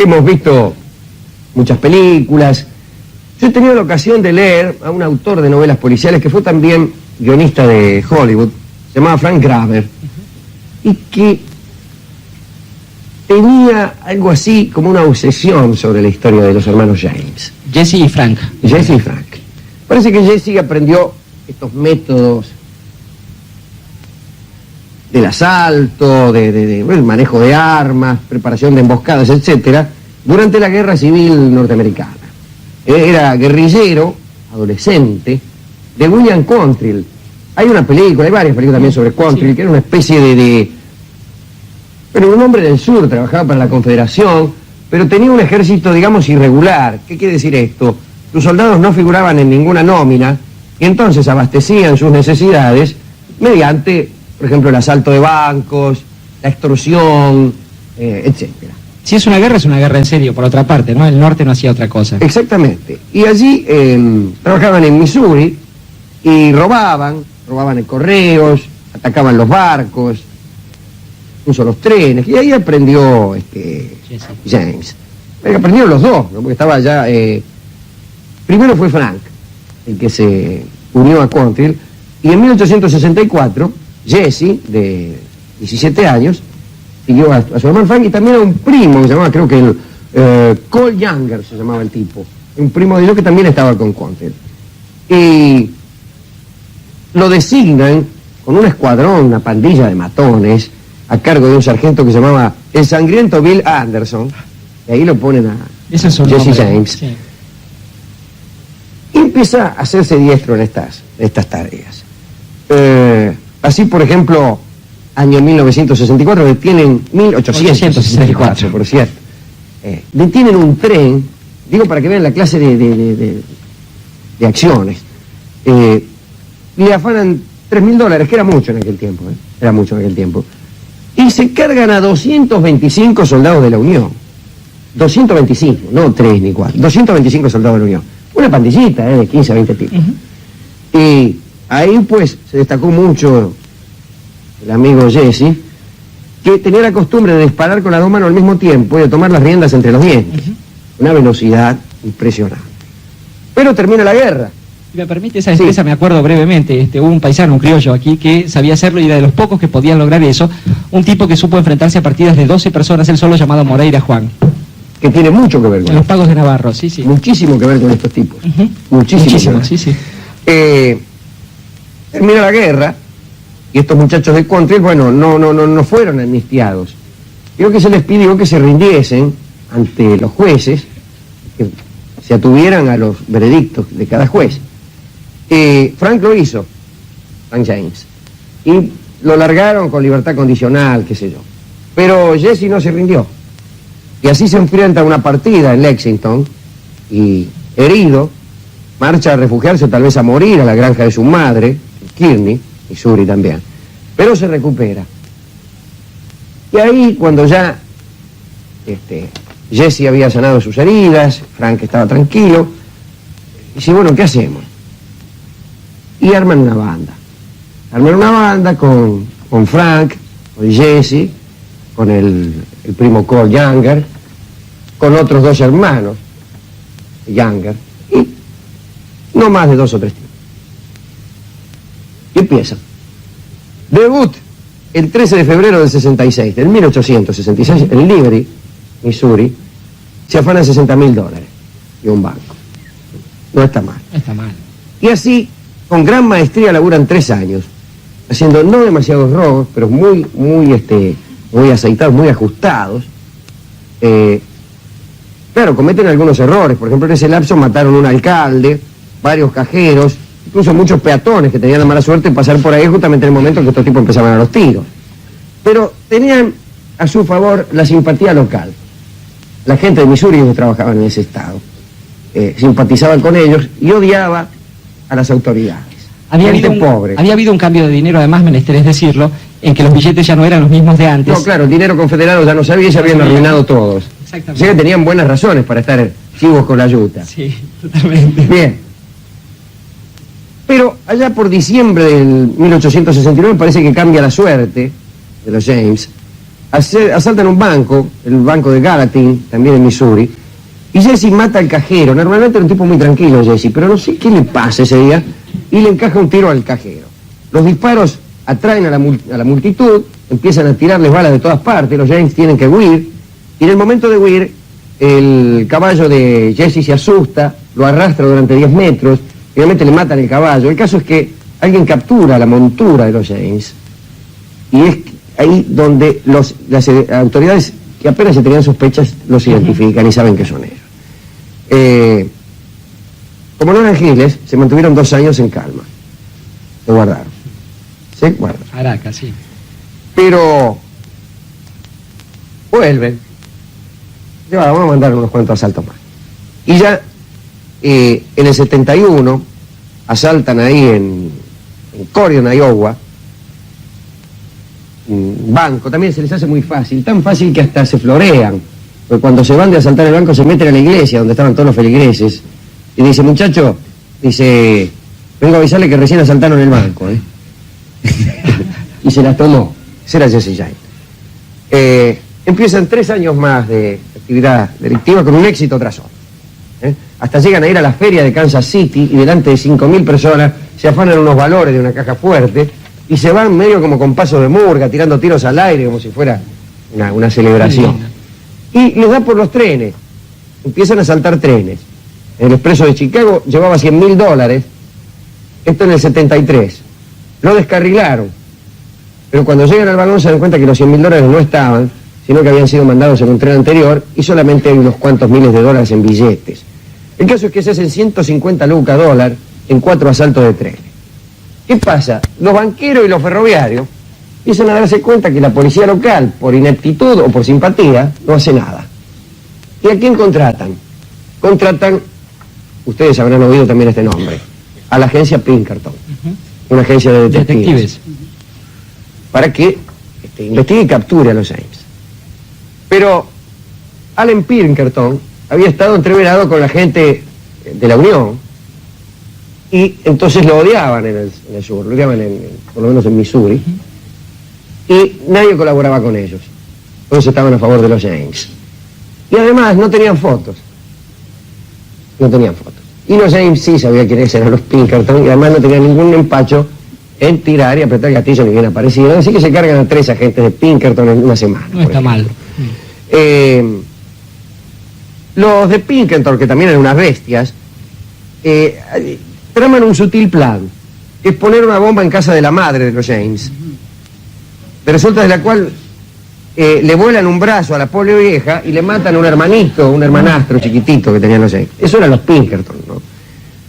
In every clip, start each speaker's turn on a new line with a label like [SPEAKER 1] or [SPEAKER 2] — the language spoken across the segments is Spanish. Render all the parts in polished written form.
[SPEAKER 1] hemos visto muchas películas. Yo he tenido la ocasión de leer a un autor de novelas policiales que fue también guionista de Hollywood, se llamaba Frank Gravers, y que tenía algo así como una obsesión sobre la historia de los hermanos James.
[SPEAKER 2] Jesse y Frank.
[SPEAKER 1] Jesse y Frank. Parece que Jesse aprendió estos métodos del asalto, del manejo de armas, preparación de emboscadas, etcétera, durante la Guerra Civil Norteamericana. Era guerrillero, adolescente, de William Quantrill. Hay una película, hay varias películas también sobre Quantrill, sí, que era una especie pero un hombre del sur, trabajaba para la Confederación, pero tenía un ejército, digamos, irregular. ¿Qué quiere decir esto? Sus soldados no figuraban en ninguna nómina y entonces abastecían sus necesidades mediante, por ejemplo, el asalto de bancos, la extorsión, etcétera.
[SPEAKER 2] Si es una guerra en serio, por otra parte, ¿no? El norte no hacía otra cosa.
[SPEAKER 1] Exactamente. Y allí trabajaban en Missouri y robaban en correos, atacaban los barcos, incluso los trenes, y ahí aprendió James. Aprendieron los dos, ¿no? Porque estaba ya... primero fue Frank, el que se unió a Quantrill, y en 1864, Jesse, de 17 años, siguió a su hermano Frank, y también a un primo que se llamaba, creo que Cole Younger se llamaba el tipo, un primo de ellos que también estaba con Quantrill. Y lo designan con un escuadrón, una pandilla de matones, a cargo de un sargento que se llamaba el sangriento Bill Anderson, y ahí lo ponen a Jesse James. Sí. Y empieza a hacerse diestro en estas tareas. Así, por ejemplo, año 1964, detienen 1864, por cierto. Detienen un tren, digo para que vean la clase de acciones. Le afanan $3.000, que era mucho en aquel tiempo, era mucho en aquel tiempo. Y se cargan a 225 soldados de la Unión. 225, no 3 ni 4, 225 soldados de la Unión. Una pandillita, de 15 a 20 tipos. Y ahí pues se destacó mucho el amigo Jesse, que tenía la costumbre de disparar con las dos manos al mismo tiempo y de tomar las riendas entre los dientes. Una velocidad impresionante. Pero termina la guerra.
[SPEAKER 2] Si me permite esa empresa, sí. Me acuerdo brevemente, hubo un paisano, un criollo aquí, que sabía hacerlo y era de los pocos que podían lograr eso, un tipo que supo enfrentarse a partidas de 12 personas, él solo, llamado Moreira Juan.
[SPEAKER 1] Que tiene mucho que ver con
[SPEAKER 2] en los pagos de Navarro, sí, sí.
[SPEAKER 1] Muchísimo que ver con estos tipos. Muchísimo,
[SPEAKER 2] sí, sí.
[SPEAKER 1] Termina la guerra, y estos muchachos de Quantrill, bueno, no fueron amnistiados. Creo que se les pidió que se rindiesen ante los jueces, que se atuvieran a los veredictos de cada juez. Frank lo hizo, Frank James, y lo largaron con libertad condicional, qué sé yo. Pero Jesse no se rindió, y así se enfrenta a una partida en Lexington, y herido, marcha a refugiarse, tal vez a morir, a la granja de su madre, Kearney, Missouri también, pero se recupera. Y ahí, cuando ya Jesse había sanado sus heridas, Frank estaba tranquilo, dice, bueno, ¿qué hacemos? Y arman una banda. Arman una banda con Frank, con Jesse, con el primo Cole Younger, con otros dos hermanos, Younger, y no más de 2 o 3 tipos. Y empiezan. Debut el 13 de febrero del 66, del 1866, en Liberty, Missouri, se afanan $60.000 de un banco. No está mal.
[SPEAKER 2] No está mal.
[SPEAKER 1] Y así, con gran maestría, laburan 3 años, haciendo no demasiados robos, pero muy aceitados, muy ajustados. Claro, cometen algunos errores. Por ejemplo, en ese lapso mataron a un alcalde, varios cajeros, incluso muchos peatones que tenían la mala suerte de pasar por ahí justamente en el momento en que estos tipos empezaban a los tiros. Pero tenían a su favor la simpatía local. La gente de Missouri que trabajaban en ese estado simpatizaban con ellos y odiaba a las autoridades.
[SPEAKER 2] Había habido un cambio de dinero, además, menester es decirlo, en que los billetes ya no eran los mismos de antes.
[SPEAKER 1] No, claro, el dinero confederado ya no sabía y se habían arruinado todos.
[SPEAKER 2] Exactamente.
[SPEAKER 1] O sea que tenían buenas razones para estar chivos con la yuta.
[SPEAKER 2] Sí, totalmente.
[SPEAKER 1] Bien. Pero allá por diciembre del 1869 parece que cambia la suerte de los James asaltan un banco, el banco de Gallatin, también en Missouri, y Jesse mata al cajero. Normalmente era un tipo muy tranquilo, Jesse, pero no sé qué le pasa ese día, y le encaja un tiro al cajero. Los disparos atraen a la multitud, empiezan a tirarles balas de todas partes, los James tienen que huir, y en el momento de huir, el caballo de Jesse se asusta, lo arrastra durante 10 metros, finalmente le matan el caballo. El caso es que alguien captura la montura de los James, y es ahí donde las autoridades que apenas se tenían sospechas los identifican y saben que son ellos. Como no eran giles, se mantuvieron 2 años en calma. Se guardaron. Se guardaron.
[SPEAKER 2] Araca, sí.
[SPEAKER 1] Pero vuelven. Vamos a mandar unos cuantos asaltos más. Y ya en el 71 asaltan ahí en Corydon, Iowa, un banco. También se les hace muy fácil, tan fácil que hasta se florean, porque cuando se van de asaltar el banco se meten a la iglesia donde estaban todos los feligreses y dice: muchacho, dice, vengo a avisarle que recién asaltaron el banco, y se las tomó. Ese era Jesse James. Empiezan 3 años más de actividad delictiva con un éxito tras otro. Hasta llegan a ir a la feria de Kansas City y delante de 5.000 personas se afanan unos valores de una caja fuerte y se van medio como con paso de murga, tirando tiros al aire como si fuera una celebración. Y les da por los trenes, empiezan a saltar trenes. El expreso de Chicago llevaba $100.000, esto en el 73. Lo descarrilaron, pero cuando llegan al vagón se dan cuenta que los $100.000 no estaban, sino que habían sido mandados en un tren anterior y solamente hay unos cuantos miles de dólares en billetes. El caso es que se hacen 150 lucas dólares en 4 asaltos de trenes. ¿Qué pasa? Los banqueros y los ferroviarios empiezan a darse cuenta que la policía local, por ineptitud o por simpatía, no hace nada. ¿Y a quién contratan? Contratan, ustedes habrán oído también este nombre, a la agencia Pinkerton, una agencia de detectives. Para que investigue y capture a los James. Pero Allen Pinkerton había estado entreverado con la gente de la Unión y entonces lo odiaban en el sur, lo odiaban por lo menos en Missouri, y nadie colaboraba con ellos. Todos estaban a favor de los James. Y además no tenían fotos. No tenían fotos. Y los James sí sabían quiénes eran los Pinkerton y además no tenían ningún empacho en tirar y apretar gatillos ni bien aparecidos. Así que se cargan a 3 agentes de Pinkerton en una semana.
[SPEAKER 2] No está mal.
[SPEAKER 1] Los de Pinkerton, que también eran unas bestias, traman un sutil plan, que es poner una bomba en casa de la madre de los James. De resulta de la cual le vuelan un brazo a la pobre vieja y le matan a un hermanito, un hermanastro chiquitito que tenían los James. Eso eran los Pinkerton, ¿no?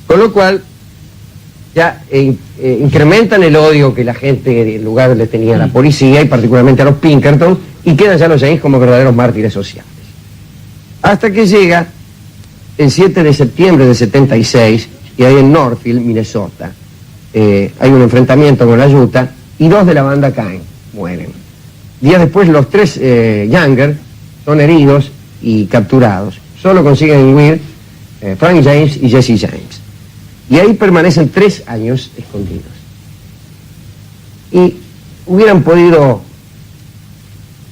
[SPEAKER 1] Con lo cual ya incrementan el odio que la gente del lugar le tenía a la policía y particularmente a los Pinkerton, y quedan ya los James como verdaderos mártires sociales. Hasta que llega el 7 de septiembre de 76, y ahí en Northfield, Minnesota, hay un enfrentamiento con la Utah y 2 de la banda caen, mueren. Días después los 3 Younger son heridos y capturados. Solo consiguen huir Frank James y Jesse James. Y ahí permanecen 3 años escondidos. Y hubieran podido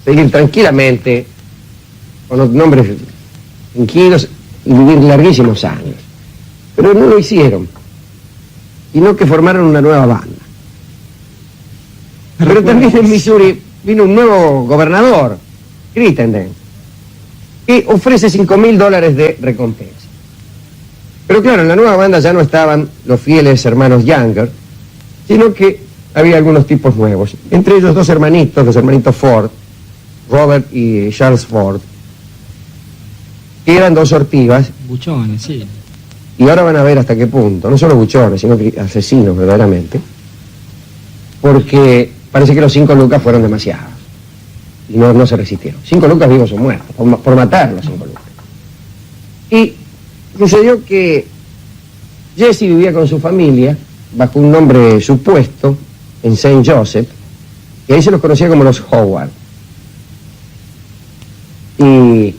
[SPEAKER 1] seguir tranquilamente con los nombres fingidos y vivir larguísimos años. Pero no lo hicieron, sino que formaron una nueva banda. Pero también en Missouri vino un nuevo gobernador, Crittenden, que ofrece $5.000 de recompensa. Pero claro, en la nueva banda ya no estaban los fieles hermanos Younger, sino que había algunos tipos nuevos, entre ellos 2 hermanitos, los hermanitos Ford, Robert y Charles Ford, que eran 2 ortivas.
[SPEAKER 2] Buchones, sí.
[SPEAKER 1] Y ahora van a ver hasta qué punto, no solo buchones, sino que asesinos verdaderamente, porque parece que los 5 lucas fueron demasiados y no se resistieron. 5 lucas vivos o muertos, por matar los 5 lucas. Y sucedió que Jesse vivía con su familia bajo un nombre supuesto en Saint Joseph, y ahí se los conocía como los Howard. Y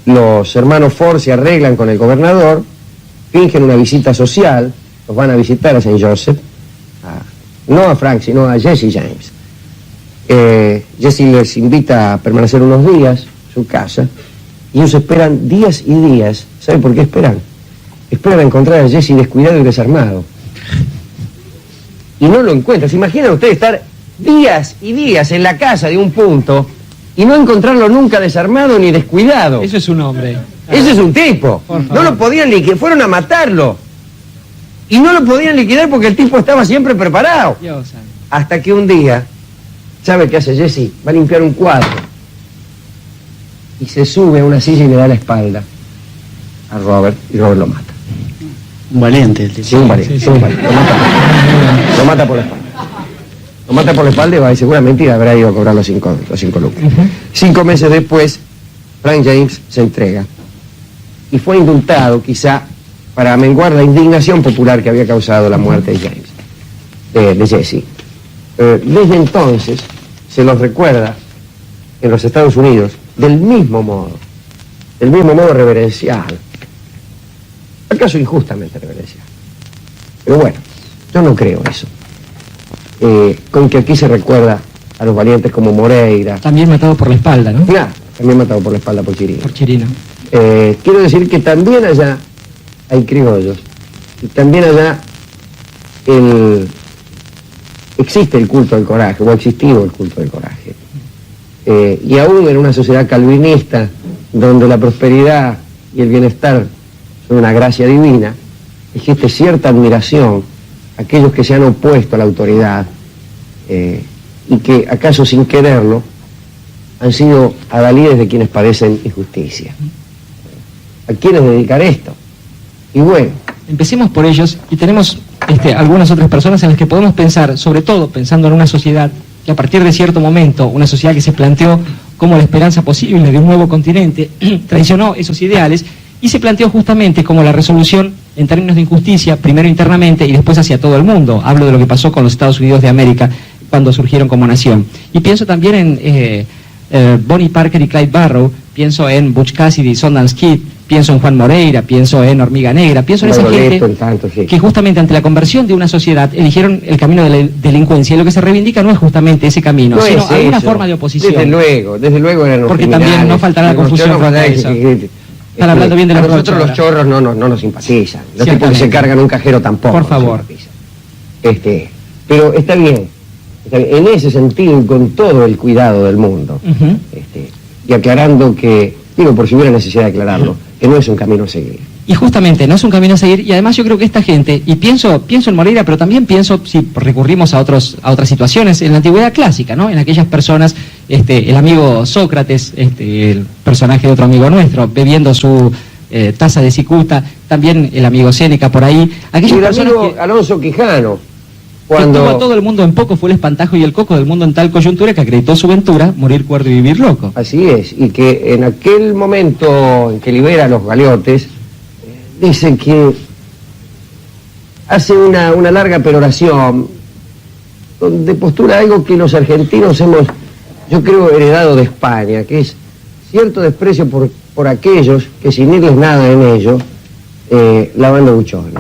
[SPEAKER 1] los hermanos Ford se arreglan con el gobernador, fingen una visita social, los van a visitar a Saint Joseph, no a Frank, sino a Jesse James. Jesse les invita a permanecer unos días en su casa y ellos esperan días y días. ¿Saben por qué esperan? Esperan a encontrar a Jesse descuidado y desarmado. Y no lo encuentran. ¿Se imaginan ustedes estar días y días en la casa de un punto y no encontrarlo nunca desarmado ni descuidado?
[SPEAKER 2] Eso es un hombre.
[SPEAKER 1] Ese es un tipo. No lo podían liquidar, fueron a matarlo. Y no lo podían liquidar porque el tipo estaba siempre preparado.
[SPEAKER 2] Dios santo.
[SPEAKER 1] Hasta que un día, ¿sabe qué hace Jesse? Va a limpiar un cuadro. Y se sube a una silla y le da la espalda a Robert, y Robert lo mata.
[SPEAKER 3] Un valiente el tipo.
[SPEAKER 1] Sí, un valiente,
[SPEAKER 2] Sí, sí.
[SPEAKER 1] un valiente. Lo mata por la espalda. Lo mata por la espalda y va, y seguramente habrá ido a cobrar los 5 lucas. 5 meses después, Frank James se entrega. Y fue indultado, quizá, para menguar la indignación popular que había causado la muerte de James, de Jesse. Desde entonces, se los recuerda en los Estados Unidos del mismo modo reverencial. ¿Acaso injustamente reverencial? Pero bueno, yo no creo eso. Con que aquí se recuerda a los valientes como Moreira.
[SPEAKER 2] También matado por la espalda, ¿no?
[SPEAKER 1] Claro, también matado por la espalda por Chirino.
[SPEAKER 2] Por Chirino.
[SPEAKER 1] Quiero decir que también allá hay criollos. Y también allá existe el culto del coraje, o ha existido el culto del coraje. Y aún en una sociedad calvinista, donde la prosperidad y el bienestar son una gracia divina, existe cierta admiración a aquellos que se han opuesto a la autoridad y que, acaso sin quererlo, han sido adalides de quienes padecen injusticia. ¿A quiénes dedicar esto? Y bueno,
[SPEAKER 2] Empecemos por ellos y tenemos algunas otras personas en las que podemos pensar, sobre todo pensando en una sociedad que a partir de cierto momento, una sociedad que se planteó como la esperanza posible de un nuevo continente, traicionó esos ideales y se planteó justamente como la resolución en términos de injusticia, primero internamente y después hacia todo el mundo. Hablo de lo que pasó con los Estados Unidos de América cuando surgieron como nación. Y pienso también en Bonnie Parker y Clyde Barrow, pienso en Butch Cassidy y Sundance Kid, pienso en Juan Moreira, pienso en Hormiga Negra, pienso en esa gente que justamente ante la conversión de una sociedad eligieron el camino de la delincuencia y lo que se reivindica no es justamente ese camino,
[SPEAKER 1] no
[SPEAKER 2] sino
[SPEAKER 1] es
[SPEAKER 2] alguna
[SPEAKER 1] eso.
[SPEAKER 2] forma de oposición.
[SPEAKER 1] Desde luego eran los
[SPEAKER 2] Porque
[SPEAKER 1] criminales.
[SPEAKER 2] también no faltará la confusión con eso. Están hablando bien de
[SPEAKER 1] a
[SPEAKER 2] los
[SPEAKER 1] nosotros
[SPEAKER 2] rochos
[SPEAKER 1] los
[SPEAKER 2] ahora.
[SPEAKER 1] chorros no nos simpatizan. Los tipos que
[SPEAKER 2] Ciertamente.
[SPEAKER 1] se cargan un cajero tampoco.
[SPEAKER 2] Por
[SPEAKER 1] nos
[SPEAKER 2] favor.
[SPEAKER 1] simpatizan. Pero está bien. En ese sentido y con todo el cuidado del mundo.
[SPEAKER 2] Ujú.
[SPEAKER 1] Y aclarando que, digo por si hubiera necesidad de aclararlo, que no es un camino a seguir.
[SPEAKER 2] Y justamente no es un camino a seguir, y además yo creo que esta gente, y pienso en Moreira, pero también pienso, si recurrimos a otras situaciones, en la antigüedad clásica, ¿no? En aquellas personas, el amigo Sócrates, el personaje de otro amigo nuestro, bebiendo su taza de cicuta, también el amigo Séneca por ahí,
[SPEAKER 1] Y
[SPEAKER 2] aquellas
[SPEAKER 1] el
[SPEAKER 2] personas
[SPEAKER 1] amigo
[SPEAKER 2] que
[SPEAKER 1] Alonso Quijano,
[SPEAKER 2] tuvo a
[SPEAKER 1] cuando...
[SPEAKER 2] todo el mundo en poco, fue el espantajo y el coco del mundo en tal coyuntura que acreditó su ventura, morir cuerdo y vivir loco.
[SPEAKER 1] Así es, y que en aquel momento en que libera a los galeotes, dice que hace una larga peroración donde postula algo que los argentinos hemos, yo creo, heredado de España, que es cierto desprecio por aquellos que sin irles nada en ello, lavan los buchones.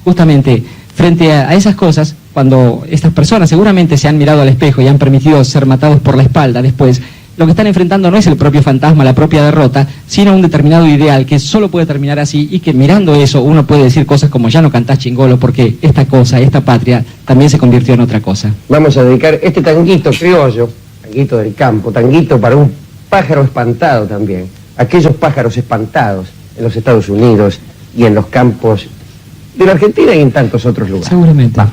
[SPEAKER 2] Justamente, frente a esas cosas, cuando estas personas seguramente se han mirado al espejo y han permitido ser matados por la espalda después, lo que están enfrentando no es el propio fantasma, la propia derrota, sino un determinado ideal que solo puede terminar así y que mirando eso uno puede decir cosas como ya no cantás chingolo porque esta cosa, esta patria, también se convirtió en otra cosa.
[SPEAKER 1] Vamos a dedicar este tanguito criollo, tanguito del campo, tanguito para un pájaro espantado también, aquellos pájaros espantados en los Estados Unidos y en los campos de la Argentina y en tantos otros lugares.
[SPEAKER 2] Seguramente.
[SPEAKER 1] Va.